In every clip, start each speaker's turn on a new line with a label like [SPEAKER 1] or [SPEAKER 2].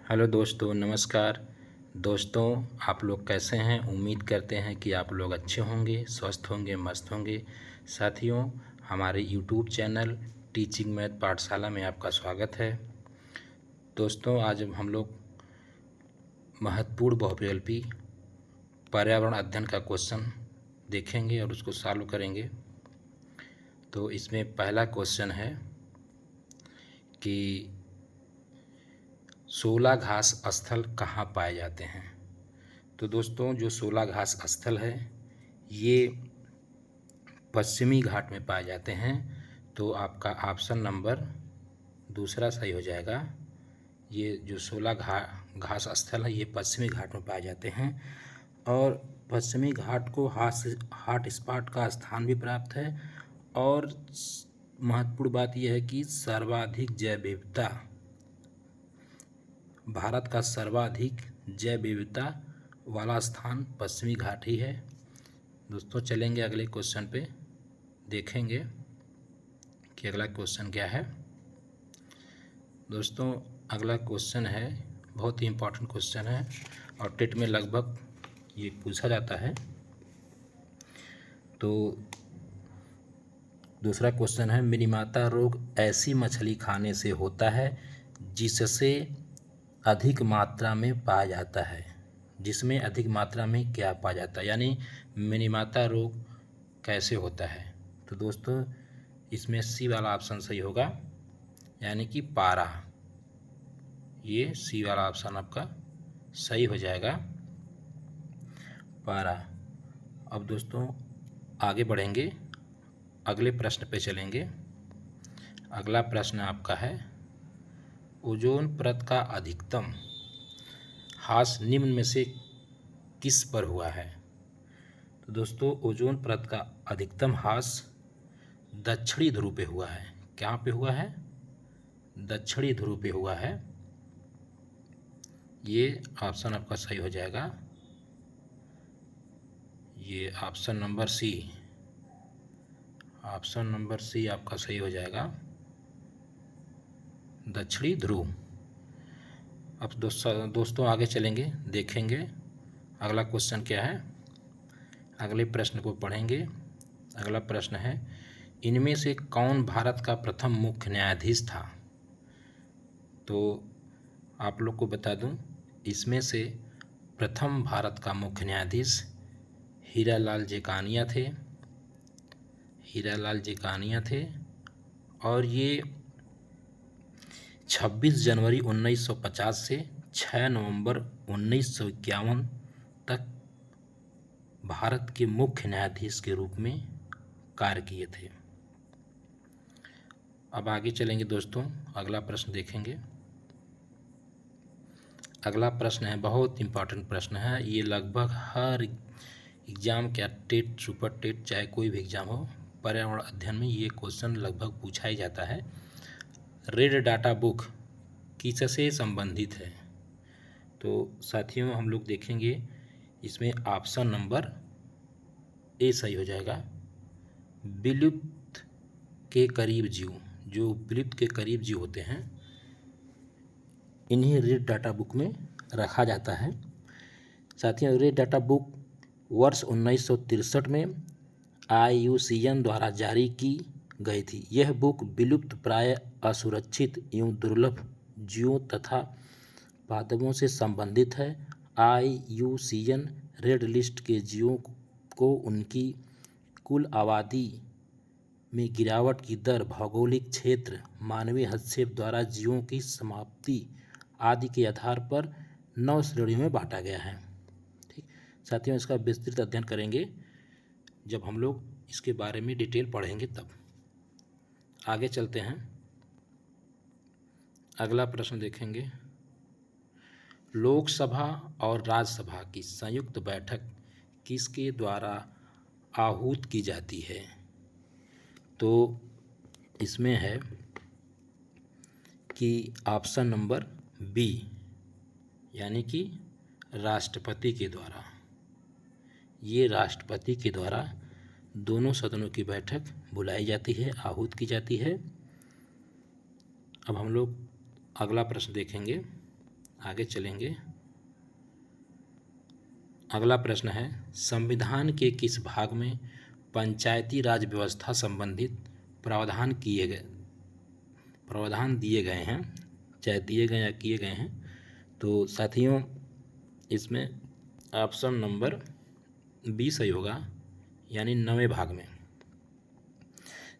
[SPEAKER 1] Hello दोस्तों, नमस्कार। दोस्तों, आप लोग कैसे हैं? उम्मीद करते हैं कि आप लोग अच्छे होंगे, स्वस्थ होंगे, मस्त होंगे। साथियों, हमारे यूट्यूब चैनल टीचिंग मैथ पाठशाला में आपका स्वागत है। दोस्तों, आज हम लोग महत्वपूर्ण बहुविकल्पी पर्यावरण अध्ययन का क्वेश्चन देखेंगे और उसको सॉल्व करेंगे। तो इसमें पहला क्वेश्चन है कि 16 घास स्थल कहाँ पाए जाते हैं। तो दोस्तों, जो 16 घास स्थल है ये पश्चिमी घाट में पाए जाते हैं। तो आपका ऑप्शन नंबर दूसरा सही हो जाएगा। ये जो 16 घास स्थल है ये पश्चिमी घाट में पाए जाते हैं और पश्चिमी घाट को हॉट स्पॉट का स्थान भी प्राप्त है। और महत्वपूर्ण बात यह है कि सर्वाधिक जैव विविधता, भारत का सर्वाधिक जैव विविधता वाला स्थान पश्चिमी घाट ही है। दोस्तों, चलेंगे अगले क्वेश्चन पे, देखेंगे कि अगला क्वेश्चन क्या है। दोस्तों, अगला क्वेश्चन है, बहुत ही इम्पोर्टेंट क्वेश्चन है और टेट में लगभग ये पूछा जाता है। तो दूसरा क्वेश्चन है, मिनीमाता रोग ऐसी मछली खाने से होता है जिससे अधिक मात्रा में पाया जाता है। जिसमें अधिक मात्रा में क्या पाया जाता है, यानी मिनीमाता रोग कैसे होता है। तो दोस्तों, इसमें सी वाला ऑप्शन सही होगा, यानी कि पारा। ये सी वाला ऑप्शन आपका सही हो जाएगा, पारा। अब दोस्तों आगे बढ़ेंगे, अगले प्रश्न पे चलेंगे। अगला प्रश्न आपका है, ओजोन परत का अधिकतम ह्रास निम्न में से किस पर हुआ है। तो दोस्तों, ओजोन परत का अधिकतम ह्रास दक्षिणी ध्रुव पे हुआ है। कहाँ पे हुआ है? दक्षिणी ध्रुव पे हुआ है। ये ऑप्शन आपका सही हो जाएगा, ये option number C. Option number C आपका सही हो जाएगा, दक्षिणी ध्रुव। अब दोस्तों आगे चलेंगे, देखेंगे अगला क्वेश्चन क्या है। अगले प्रश्न को पढ़ेंगे। अगला प्रश्न है, इनमें से कौन भारत का प्रथम मुख्य न्यायाधीश था। तो आप लोग को बता दूं, इसमें से प्रथम भारत का मुख्य न्यायाधीश हीरालाल जेकानिया थे। हीरालाल जेकानिया थे और ये 26 जनवरी 1950 से 6 नवंबर 1951 तक भारत के मुख्य न्यायाधीश के रूप में कार्य किए थे। अब आगे चलेंगे दोस्तों, अगला प्रश्न देखेंगे। अगला प्रश्न है, बहुत इम्पोर्टेंट प्रश्न है। ये लगभग हर एग्ज़ाम, क्या टेट, सुपर टेट, चाहे कोई भी एग्ज़ाम हो, पर्यावरण अध्ययन में ये क्वेश्चन लगभग पूछा ही जाता है। रेड डाटा बुक किससे संबंधित है। तो साथियों, हम लोग देखेंगे इसमें ऑप्शन नंबर ए सही हो जाएगा, विलुप्त के करीब जीव। जो विलुप्त के करीब जीव होते हैं इन्हीं रेड डाटा बुक में रखा जाता है। साथियों, रेड डाटा बुक वर्ष 1963 में IUCN द्वारा जारी की गई थी। यह बुक विलुप्त, प्राय असुरक्षित एवं दुर्लभ जीवों तथा पादपों से संबंधित है। IUCN रेड लिस्ट के जीवों को उनकी कुल आबादी में गिरावट की दर, भौगोलिक क्षेत्र, मानवीय हस्तक्षेप द्वारा जीवों की समाप्ति आदि के आधार पर 9 श्रेणियों में बांटा गया है। ठीक साथियों, इसका विस्तृत अध्ययन करेंगे जब हम लोग इसके बारे में डिटेल पढ़ेंगे तब। आगे चलते हैं, अगला प्रश्न देखेंगे। लोकसभा और राज्यसभा की संयुक्त बैठक किसके द्वारा आहूत की जाती है। तो इसमें है कि ऑप्शन नंबर बी, यानी कि राष्ट्रपति के द्वारा। ये राष्ट्रपति के द्वारा दोनों सदनों की बैठक बुलाई जाती है, आहूत की जाती है। अब हम लोग अगला प्रश्न देखेंगे। आगे चलेंगे। अगला प्रश्न है, संविधान के किस भाग में पंचायती राज व्यवस्था संबंधित प्रावधान दिए गए हैं, चाहे दिए गए या किए गए हैं। तो साथियों, इसमें ऑप्शन नंबर बी सही होगा, यानी 9वें भाग में।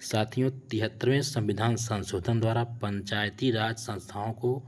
[SPEAKER 1] साथियों, 73वें संविधान संशोधन द्वारा पंचायती राज संस्थाओं को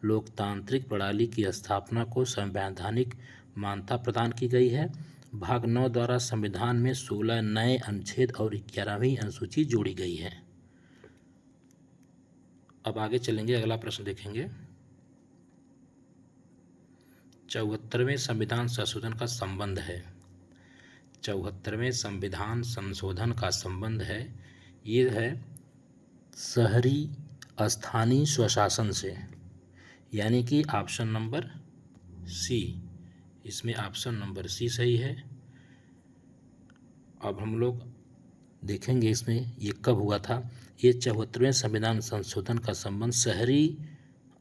[SPEAKER 1] लोकतांत्रिक प्रणाली की स्थापना को संवैधानिक मान्यता प्रदान की गई है। भाग 9 द्वारा संविधान में 16 नए अनुच्छेद और 11वीं अनुसूची जोड़ी गई है। अब आगे चलेंगे, अगला प्रश्न देखेंगे। 74वें संविधान संशोधन का संबंध है। 74वें संविधान संशोधन का संबंध है, ये है शहरी स्थानीय स्वशासन से, यानी कि ऑप्शन नंबर सी। इसमें ऑप्शन नंबर सी सही है। अब हम लोग देखेंगे इसमें ये कब हुआ था। ये 74वें संविधान संशोधन का संबंध शहरी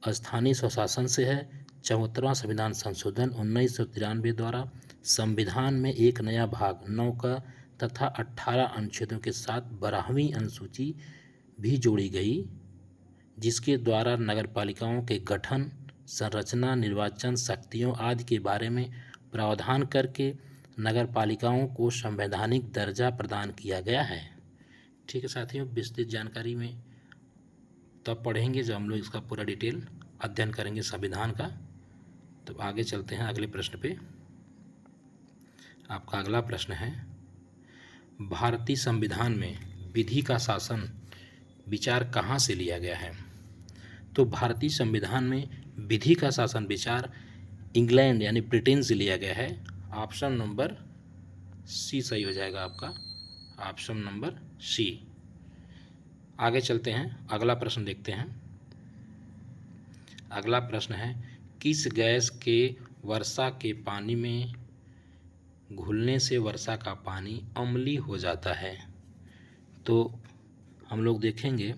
[SPEAKER 1] स्थानीय स्वशासन से है। 74वां संविधान संशोधन 1993 द्वारा संविधान में एक नया भाग 9 का तथा 18 अनुच्छेदों के साथ 12वीं अनुसूची भी जोड़ी गई, जिसके द्वारा नगरपालिकाओं के गठन, संरचना, निर्वाचन शक्तियों आदि के बारे में प्रावधान करके नगरपालिकाओं को संवैधानिक दर्जा प्रदान किया गया है। ठीक है साथियों, विस्तृत जानकारी में तब पढ़ेंगे जब हम लोग इसका पूरा डिटेल अध्ययन करेंगे संविधान का। तो आगे चलते हैं अगले प्रश्न पे। आपका अगला प्रश्न है, भारतीय संविधान में विधि का शासन विचार कहाँ से लिया गया है। तो भारतीय संविधान में विधि का शासन विचार इंग्लैंड यानी ब्रिटेन से लिया गया है। ऑप्शन नंबर सी सही हो जाएगा आपका, ऑप्शन नंबर सी। आगे चलते हैं, अगला प्रश्न देखते हैं। अगला प्रश्न है, किस गैस के वर्षा के पानी में घुलने से वर्षा का पानी अम्लीय हो जाता है। तो हम लोग देखेंगे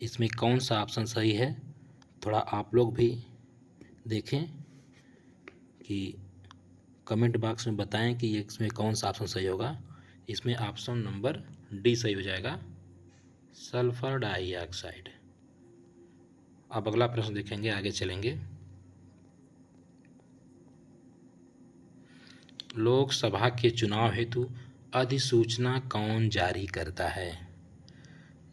[SPEAKER 1] इसमें कौन सा ऑप्शन सही है। थोड़ा आप लोग भी देखें कि कमेंट बॉक्स में बताएं कि इसमें कौन सा ऑप्शन सही होगा। इसमें ऑप्शन नंबर डी सही हो जाएगा, सल्फर डाइऑक्साइड। अब अगला प्रश्न देखेंगे, आगे चलेंगे। लोकसभा के चुनाव हेतु अधिसूचना कौन जारी करता है।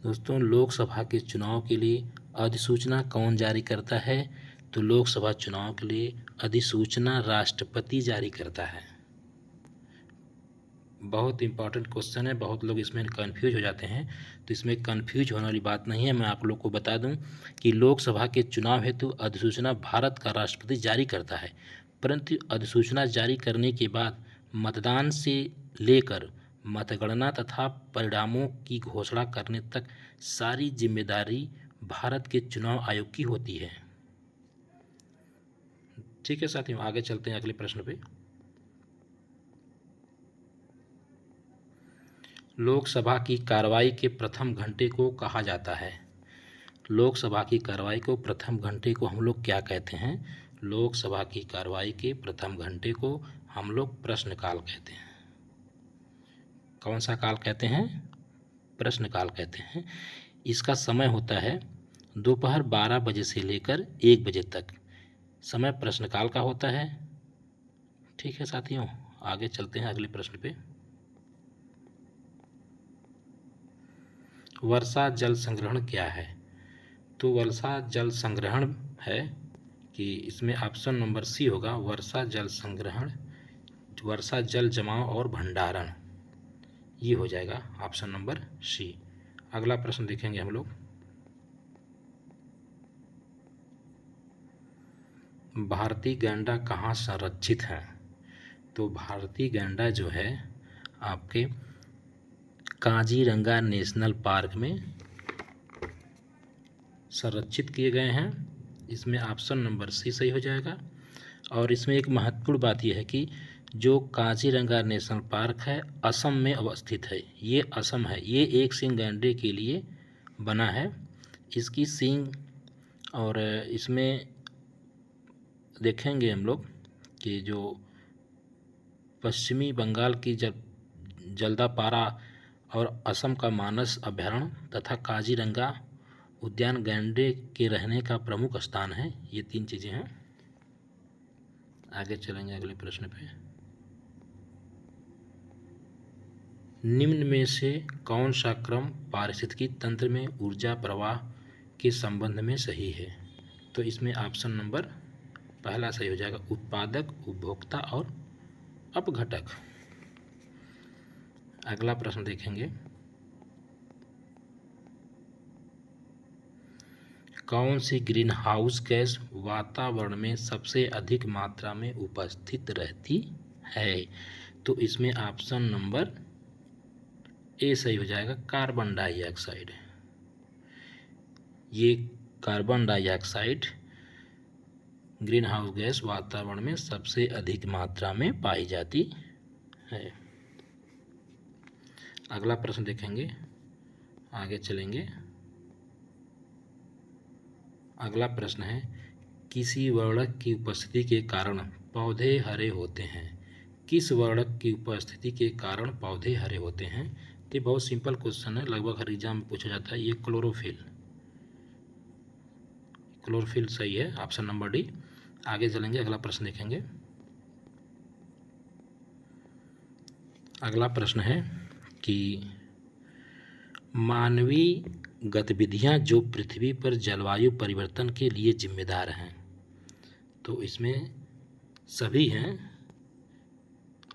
[SPEAKER 1] दोस्तों, लोकसभा के चुनाव के लिए अधिसूचना कौन जारी करता है। तो लोकसभा चुनाव के लिए अधिसूचना राष्ट्रपति जारी करता है। बहुत इंपॉर्टेंट क्वेश्चन है, बहुत लोग इसमें कंफ्यूज हो जाते हैं। तो इसमें कंफ्यूज होने वाली बात नहीं है। मैं आप लोग को बता दूं कि लोकसभा के चुनाव हेतु अधिसूचना भारत का राष्ट्रपति जारी करता है, परंतु अधिसूचना जारी करने के बाद मतदान से लेकर मतगणना तथा परिणामों की घोषणा करने तक सारी जिम्मेदारी भारत के चुनाव आयोग की होती है। ठीक है साथियों, आगे चलते हैं अगले प्रश्न पे। लोकसभा की कार्रवाई के प्रथम घंटे को कहा जाता है। लोकसभा की कार्रवाई को प्रथम घंटे को हम लोग क्या कहते हैं। लोकसभा की कार्रवाई के प्रथम घंटे को हम लोग प्रश्नकाल कहते हैं। कौन सा काल कहते हैं, प्रश्नकाल कहते हैं। इसका समय होता है दोपहर 12 बजे से लेकर 1 बजे तक, समय प्रश्नकाल का होता है। ठीक है साथियों, आगे चलते हैं अगले प्रश्न पे। वर्षा जल संग्रहण क्या है। तो वर्षा जल संग्रहण है कि इसमें ऑप्शन नंबर सी होगा, वर्षा जल संग्रहण, वर्षा जल जमाव और भंडारण, ये हो जाएगा ऑप्शन नंबर सी। अगला प्रश्न देखेंगे हम लोग। भारतीय गैंडा कहाँ संरक्षित है। तो भारतीय गैंडा जो है आपके काजीरंगा नेशनल पार्क में संरक्षित किए गए हैं। इसमें ऑप्शन नंबर सी सही हो जाएगा। और इसमें एक महत्वपूर्ण बात यह है कि जो काजीरंगा नेशनल पार्क है असम में अवस्थित है। ये असम है, ये एक सींग गैंडे के लिए बना है। इसकी सींग और इसमें देखेंगे हम लोग कि जो पश्चिमी बंगाल की जल्दापारा और असम का मानस अभयारण्य तथा काजीरंगा उद्यान गैंडे के रहने का प्रमुख स्थान है। ये 3 चीज़ें हैं। आगे चलेंगे अगले प्रश्न पे। निम्न में से कौन सा क्रम पारिस्थितिकी तंत्र में ऊर्जा प्रवाह के संबंध में सही है? तो इसमें ऑप्शन नंबर पहला सही हो जाएगा, उत्पादक, उपभोक्ता और अपघटक। अगला प्रश्न देखेंगे, कौन सी ग्रीन हाउस गैस वातावरण में सबसे अधिक मात्रा में उपस्थित रहती है? तो इसमें ऑप्शन नंबर ए सही हो जाएगा, कार्बन डाइऑक्साइड। ये carbon dioxide green house gas वातावरण में सबसे अधिक मात्रा में पाई जाती है। अगला प्रश्न देखेंगे, आगे चलेंगे। अगला प्रश्न है, किसी वर्णक की उपस्थिति के कारण पौधे हरे होते हैं? किस वर्णक की उपस्थिति के कारण पौधे हरे होते हैं? ये बहुत सिंपल क्वेश्चन है, लगभग हर एग्जाम में पूछा जाता है। ये क्लोरोफिल। क्लोरोफिल सही है, ऑप्शन नंबर डी। आगे चलेंगे, अगला प्रश्न देखेंगे। अगला प्रश्न है कि मानवीय गतिविधियां जो पृथ्वी पर जलवायु परिवर्तन के लिए जिम्मेदार हैं? तो इसमें सभी हैं,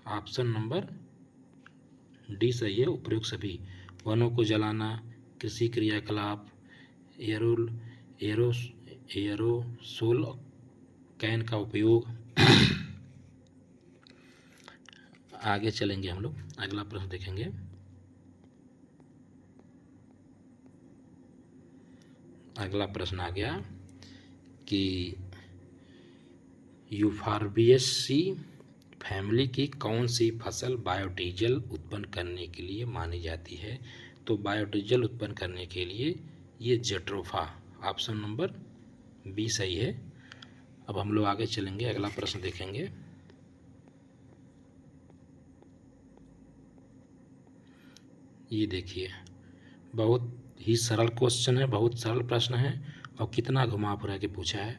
[SPEAKER 1] ऑप्शन नंबर डी सही है, उपयुक्त सभी। वनों को जलाना, कृषि क्रियाकलाप, एरोसोल कैन का उपयोग। आगे चलेंगे हम लोग, अगला प्रश्न देखेंगे। अगला प्रश्न आ गया कि यूफॉर्बिएसी फैमिली की कौन सी फसल बायोडीजल उत्पन्न करने के लिए मानी जाती है? तो बायोडीजल उत्पन्न करने के लिए ये जेट्रोफा, ऑप्शन नंबर बी सही है। अब हम लोग आगे चलेंगे, अगला प्रश्न देखेंगे। ये देखिए, बहुत ही सरल क्वेश्चन है, बहुत सरल प्रश्न है और कितना घुमा फिरा के पूछा है।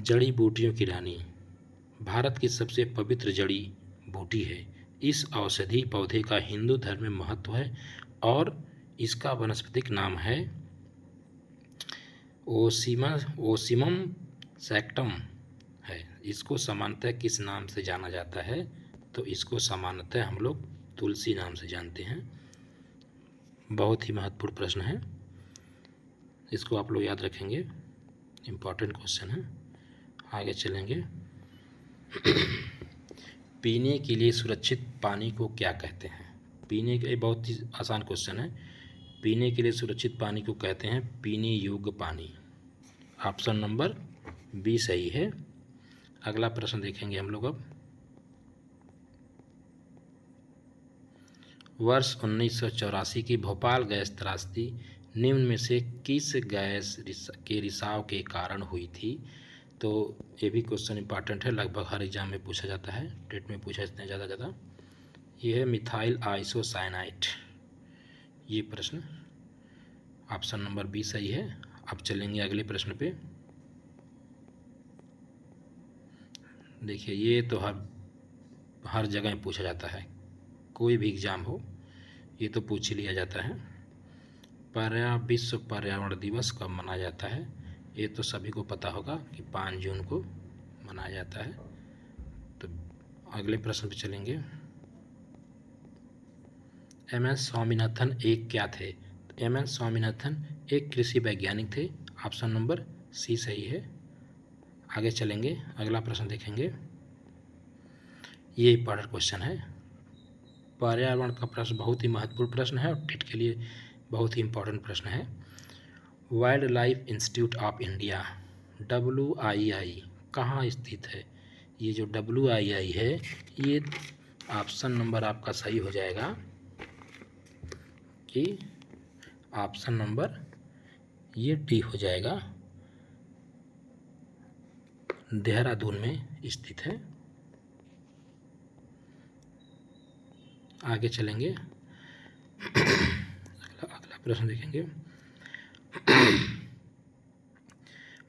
[SPEAKER 1] जड़ी बूटियों की रानी भारत की सबसे पवित्र जड़ी बूटी है। इस औषधि पौधे का हिंदू धर्म में महत्व है और इसका वानस्पतिक नाम है ओसिमम सैक्टम है। इसको सामान्यतः किस नाम से जाना जाता है? तो इसको सामान्यतः हम लोग तुलसी नाम से जानते हैं। बहुत ही महत्वपूर्ण प्रश्न है, इसको आप लोग याद रखेंगे, इम्पॉर्टेंट क्वेश्चन है। आगे चलेंगे। पीने के लिए सुरक्षित पानी को क्या कहते हैं? पीने के, बहुत ही आसान क्वेश्चन है। पीने के लिए सुरक्षित पानी को कहते हैं पीने योग्य पानी, ऑप्शन नंबर बी सही है। अगला प्रश्न देखेंगे हम लोग अब। वर्ष 1984 की भोपाल गैस त्रासदी निम्न में से किस गैस के रिसाव के कारण हुई थी? तो ये भी क्वेश्चन इंपॉर्टेंट है, लगभग हर एग्जाम में पूछा जाता है, टेट में पूछा जाता है ज़्यादा। ये है मिथाइल आइसोसाइनाइड। ये प्रश्न ऑप्शन नंबर बी सही है। अब चलेंगे अगले प्रश्न पे। देखिए, ये तो हर जगह पूछा जाता है, कोई भी एग्ज़ाम हो ये तो पूछ ही लिया जाता है। विश्व पर्यावरण दिवस कब मनाया जाता है? ये तो सभी को पता होगा कि 5 जून को मनाया जाता है। तो अगले प्रश्न पे चलेंगे। एम.एस. स्वामीनाथन एक क्या थे? एम.एस. स्वामीनाथन एक कृषि वैज्ञानिक थे, ऑप्शन नंबर सी सही है। आगे चलेंगे, अगला प्रश्न देखेंगे। ये इंपॉर्टेंट क्वेश्चन है, पर्यावरण का प्रश्न बहुत ही महत्वपूर्ण प्रश्न है और टेट के लिए बहुत ही इंपॉर्टेंट प्रश्न है। Wild life institute of India WII कहाँ स्थित है? ये जो WII है, ये ऑप्शन नंबर आपका सही हो जाएगा कि ऑप्शन नंबर ये डी हो जाएगा, देहरादून में स्थित है। आगे चलेंगे, अगला प्रश्न देखेंगे।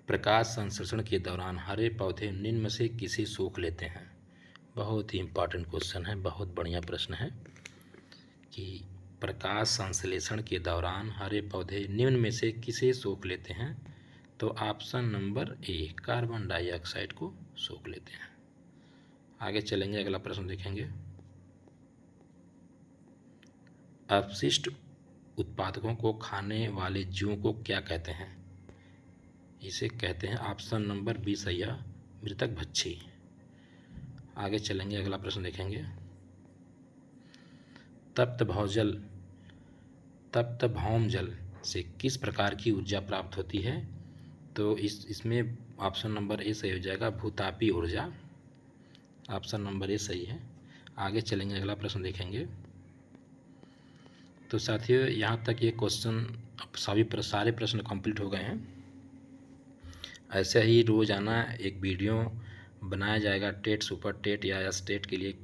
[SPEAKER 1] प्रकाश संश्लेषण के दौरान हरे पौधे निम्न में से किसे सोख लेते हैं? बहुत ही इम्पॉर्टेंट क्वेश्चन है, बहुत बढ़िया प्रश्न है कि प्रकाश संश्लेषण के दौरान हरे पौधे निम्न में से किसे सोख लेते हैं? तो option number A, carbon dioxide को सोख लेते हैं। आगे चलेंगे, अगला प्रश्न देखेंगे। अपशिष्ट उत्पादकों को खाने वाले जीवों को क्या कहते हैं? इसे कहते हैं ऑप्शन नंबर बी सही है, मृतक भक्षी। आगे चलेंगे, अगला प्रश्न देखेंगे। तप्त भौम जल से किस प्रकार की ऊर्जा प्राप्त होती है? तो इसमें ऑप्शन नंबर ए सही हो जाएगा, भूतापीय ऊर्जा। ऑप्शन नंबर ए सही है। आगे चलेंगे, अगला प्रश्न देखेंगे। तो साथियों, यहाँ तक ये क्वेश्चन सारे प्रश्न कंप्लीट हो गए हैं। ऐसे ही रोज़ाना एक वीडियो बनाया जाएगा टेट, सुपर टेट या स्टेट के लिए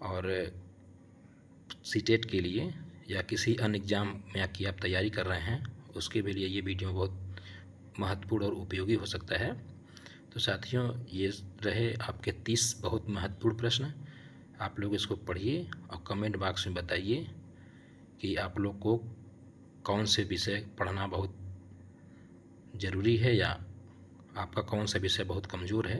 [SPEAKER 1] और सीटेट के लिए या किसी अन्य एग्ज़ाम में की आप तैयारी कर रहे हैं उसके लिए ये वीडियो बहुत महत्वपूर्ण और उपयोगी हो सकता है। तो साथियों, ये रहे आपके 30 बहुत महत्वपूर्ण प्रश्न। आप लोग इसको पढ़िए और कमेंट बॉक्स में बताइए कि आप लोग को कौन से विषय पढ़ना बहुत ज़रूरी है या आपका कौन सा विषय बहुत कमज़ोर है।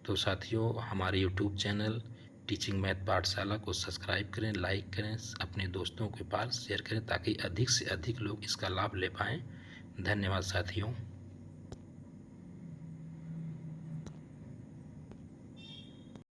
[SPEAKER 1] तो साथियों, हमारे यूट्यूब चैनल टीचिंग मैथ पाठशाला को सब्सक्राइब करें, लाइक करें, अपने दोस्तों के पास शेयर करें ताकि अधिक से अधिक लोग इसका लाभ ले पाएँ। धन्यवाद साथियों।